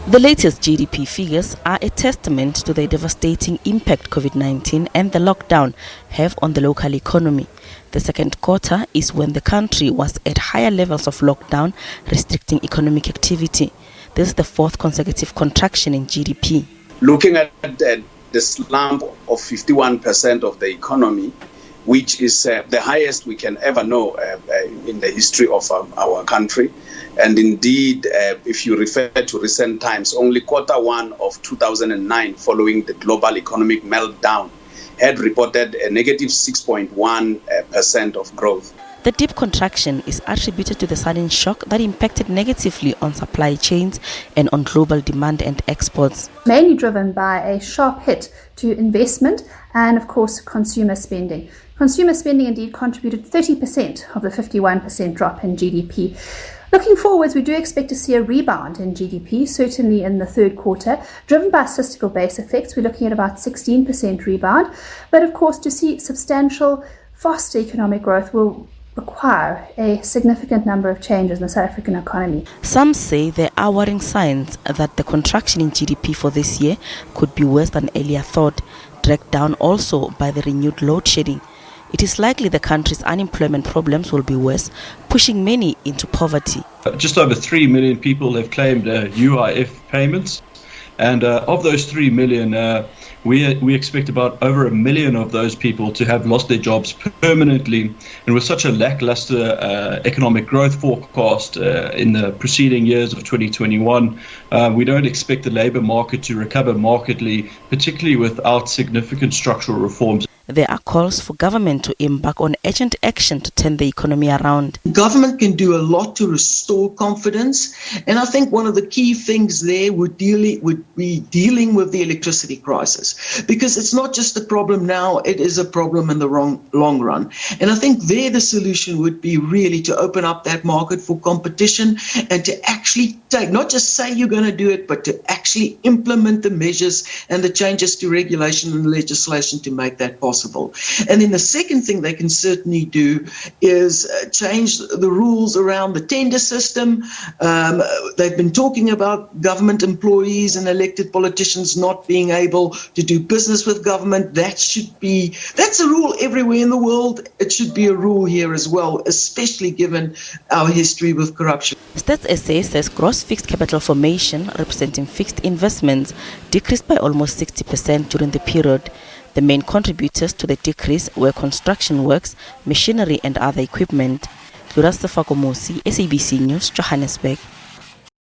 The latest GDP figures are a testament to the devastating impact COVID-19 and the lockdown have on the local economy. The second quarter is when the country was at higher levels of lockdown, restricting economic activity. This is the fourth consecutive contraction in GDP. Looking at the slump of 51% of the economy, which is the highest we can ever know in the history of our country. And indeed, if you refer to recent times, only quarter one of 2009, following the global economic meltdown, had reported a negative 6.1% of growth. The deep contraction is attributed to the sudden shock that impacted negatively on supply chains and on global demand and exports. Mainly driven by a sharp hit to investment and, of course, consumer spending. Consumer spending indeed contributed 30% of the 51% drop in GDP. Looking forwards, we do expect to see a rebound in GDP, certainly in the third quarter, driven by statistical base effects. We're looking at about 16% rebound. But of course, to see substantial, faster economic growth will require a significant number of changes in the South African economy. Some say there are worrying signs that the contraction in GDP for this year could be worse than earlier thought, dragged down also by the renewed load shedding. It is likely the country's unemployment problems will be worse, pushing many into poverty. Just over 3 million people have claimed UIF payments, and of those 3 million, we expect about over 1 million of those people to have lost their jobs permanently. And with such a lackluster economic growth forecast in the preceding years of 2021, we don't expect the labour market to recover markedly, particularly without significant structural reforms. There are calls for government to embark on urgent action to turn the economy around. Government can do a lot to restore confidence, and I think one of the key things there would be dealing with the electricity crisis, because it's not just a problem now, it is a problem in the long run. And I think there the solution would be really to open up that market for competition and to actually take, not just say you're going to do it, but to actually implement the measures and the changes to regulation and legislation to make that possible. And then the second thing they can certainly do is change the rules around the tender system. They've been talking about government employees and elected politicians not being able to do business with government. That's a rule everywhere in the world. It should be a rule here as well, especially given our history with corruption. Stats SA says gross fixed capital formation, representing fixed investments, decreased by almost 60% during the period. The main contributors to the decrease were construction works, machinery and other equipment. Lura Sefakomosi, SABC News, Johannesburg.